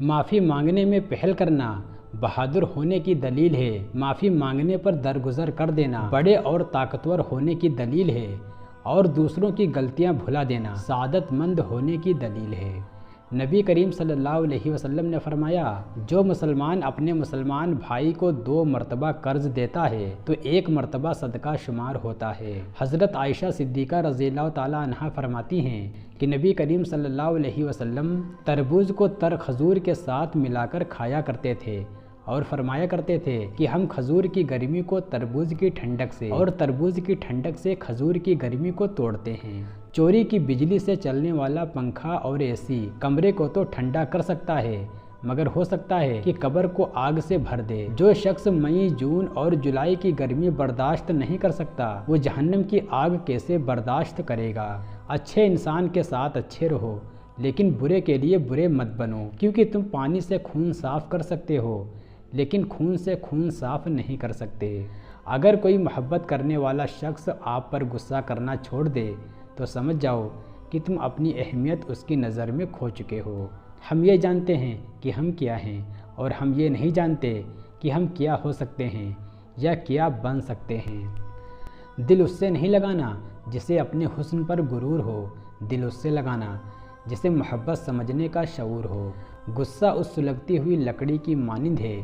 معافی مانگنے میں پہل کرنا بہادر ہونے کی دلیل ہے۔ معافی مانگنے پر درگزر کر دینا بڑے اور طاقتور ہونے کی دلیل ہے، اور دوسروں کی غلطیاں بھلا دینا سعادت مند ہونے کی دلیل ہے۔ نبی کریم صلی اللہ علیہ وسلم نے فرمایا، جو مسلمان اپنے مسلمان بھائی کو 2 مرتبہ قرض دیتا ہے تو 1 مرتبہ صدقہ شمار ہوتا ہے۔ حضرت عائشہ صدیقہ رضی اللہ تعالیٰ عنہا فرماتی ہیں کہ نبی کریم صلی اللہ علیہ وسلم تربوز کو تر کھجور کے ساتھ ملا کر کھایا کرتے تھے، اور فرمایا کرتے تھے کہ ہم کھجور کی گرمی کو تربوز کی ٹھنڈک سے اور تربوز کی ٹھنڈک سے کھجور کی گرمی کو توڑتے ہیں۔ چوری کی بجلی سے چلنے والا پنکھا اور اے سی کمرے کو تو ٹھنڈا کر سکتا ہے، مگر ہو سکتا ہے کہ قبر کو آگ سے بھر دے۔ جو شخص مئی، جون اور جولائی کی گرمی برداشت نہیں کر سکتا، وہ جہنم کی آگ کیسے برداشت کرے گا؟ اچھے انسان کے ساتھ اچھے رہو، لیکن برے کے لیے برے مت بنو، کیونکہ تم پانی سے خون صاف کر سکتے ہو، لیکن خون سے خون صاف نہیں کر سکتے۔ اگر کوئی محبت کرنے والا شخص آپ پر غصہ کرنا چھوڑ دے تو سمجھ جاؤ کہ تم اپنی اہمیت اس کی نظر میں کھو چکے ہو۔ ہم یہ جانتے ہیں کہ ہم کیا ہیں، اور ہم یہ نہیں جانتے کہ ہم کیا ہو سکتے ہیں یا کیا بن سکتے ہیں۔ دل اس سے نہیں لگانا جسے اپنے حسن پر غرور ہو، دل اس سے لگانا جسے محبت سمجھنے کا شعور ہو۔ غصہ اس سلگتی ہوئی لکڑی کی مانند ہے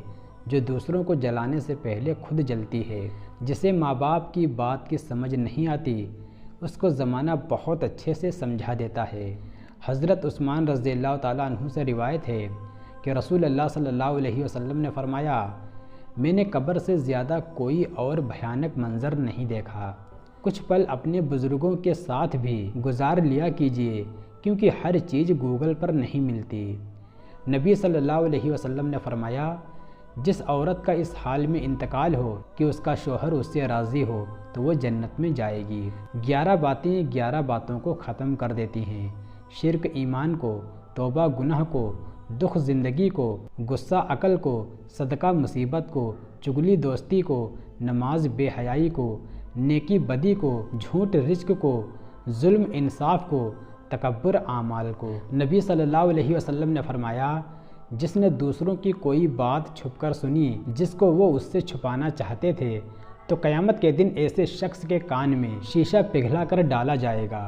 جو دوسروں کو جلانے سے پہلے خود جلتی ہے۔ جسے ماں باپ کی بات کی سمجھ نہیں آتی، اس کو زمانہ بہت اچھے سے سمجھا دیتا ہے۔ حضرت عثمان رضی اللہ تعالیٰ عنہ سے روایت ہے کہ رسول اللہ صلی اللہ علیہ وسلم نے فرمایا، میں نے قبر سے زیادہ کوئی اور بھیانک منظر نہیں دیکھا۔ کچھ پل اپنے بزرگوں کے ساتھ بھی گزار لیا کیجیے، کیونکہ ہر چیز گوگل پر نہیں ملتی۔ نبی صلی اللہ علیہ وسلم نے فرمایا، جس عورت کا اس حال میں انتقال ہو کہ اس کا شوہر اس سے راضی ہو تو وہ جنت میں جائے گی۔ 11 باتیں 11 باتوں کو ختم کر دیتی ہیں: شرک ایمان کو، توبہ گناہ کو، دکھ زندگی کو، غصہ عقل کو، صدقہ مصیبت کو، چغلی دوستی کو، نماز بے حیائی کو، نیکی بدی کو، جھوٹ رزق کو، ظلم انصاف کو، تکبر اعمال کو۔ نبی صلی اللہ علیہ وسلم نے فرمایا، جس نے دوسروں کی کوئی بات چھپ کر سنی جس کو وہ اس سے چھپانا چاہتے تھے، تو قیامت کے دن ایسے شخص کے کان میں شیشہ پگھلا کر ڈالا جائے گا۔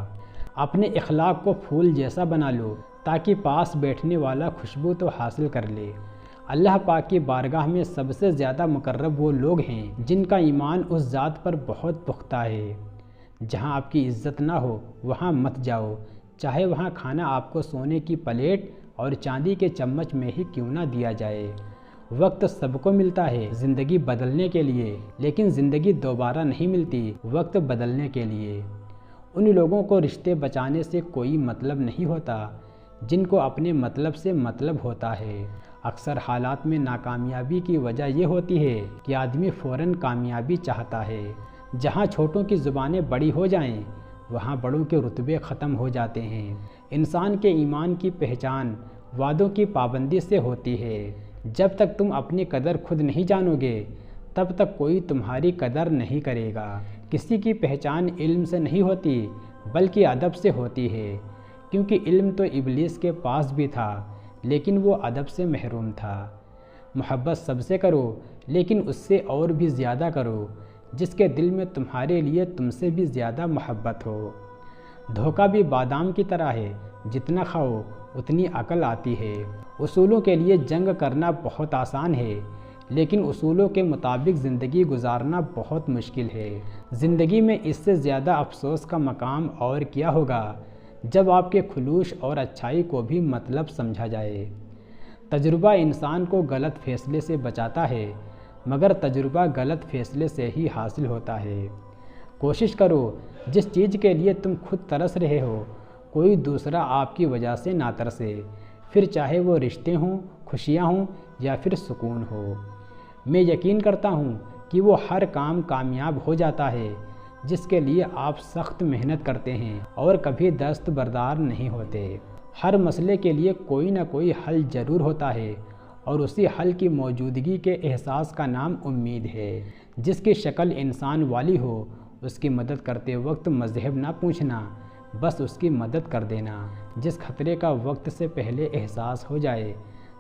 اپنے اخلاق کو پھول جیسا بنا لو تاکہ پاس بیٹھنے والا خوشبو تو حاصل کر لے۔ اللہ پاک کی بارگاہ میں سب سے زیادہ مقرب وہ لوگ ہیں جن کا ایمان اس ذات پر بہت پختہ ہے۔ جہاں آپ کی عزت نہ ہو وہاں مت جاؤ، چاہے وہاں کھانا آپ کو سونے کی پلیٹ اور چاندی کے چمچ میں ہی کیوں نہ دیا جائے۔ وقت سب کو ملتا ہے زندگی بدلنے کے لیے، لیکن زندگی دوبارہ نہیں ملتی وقت بدلنے کے لیے۔ ان لوگوں کو رشتے بچانے سے کوئی مطلب نہیں ہوتا جن کو اپنے مطلب سے مطلب ہوتا ہے۔ اکثر حالات میں ناکامیابی کی وجہ یہ ہوتی ہے کہ آدمی فوراً کامیابی چاہتا ہے۔ جہاں چھوٹوں کی زبانیں بڑی ہو جائیں وہاں بڑوں کے رتبے ختم ہو جاتے ہیں۔ انسان کے ایمان کی پہچان وعدوں کی پابندی سے ہوتی ہے۔ جب تک تم اپنی قدر خود نہیں جانو گے تب تک کوئی تمہاری قدر نہیں کرے گا۔ کسی کی پہچان علم سے نہیں ہوتی بلکہ ادب سے ہوتی ہے، کیونکہ علم تو ابلیس کے پاس بھی تھا لیکن وہ ادب سے محروم تھا۔ محبت سب سے کرو لیکن اس سے اور بھی زیادہ کرو جس کے دل میں تمہارے لیے تم سے بھی زیادہ محبت ہو۔ دھوکہ بھی بادام کی طرح ہے، جتنا کھاؤ اتنی عقل آتی ہے۔ اصولوں کے لیے جنگ کرنا بہت آسان ہے، لیکن اصولوں کے مطابق زندگی گزارنا بہت مشکل ہے۔ زندگی میں اس سے زیادہ افسوس کا مقام اور کیا ہوگا جب آپ کے خلوص اور اچھائی کو بھی مطلب سمجھا جائے۔ تجربہ انسان کو غلط فیصلے سے بچاتا ہے، مگر تجربہ غلط فیصلے سے ہی حاصل ہوتا ہے۔ کوشش کرو جس چیز کے لیے تم خود ترس رہے ہو کوئی دوسرا آپ کی وجہ سے نہ ترسے، پھر چاہے وہ رشتے ہوں، خوشیاں ہوں یا پھر سکون ہو۔ میں یقین کرتا ہوں کہ وہ ہر کام کامیاب ہو جاتا ہے جس کے لیے آپ سخت محنت کرتے ہیں اور کبھی دست بردار نہیں ہوتے۔ ہر مسئلے کے لیے کوئی نہ کوئی حل ضرور ہوتا ہے، اور اسی حل کی موجودگی کے احساس کا نام امید ہے۔ جس کی شکل انسان والی ہو اس کی مدد کرتے وقت مذہب نہ پوچھنا، بس اس کی مدد کر دینا۔ جس خطرے کا وقت سے پہلے احساس ہو جائے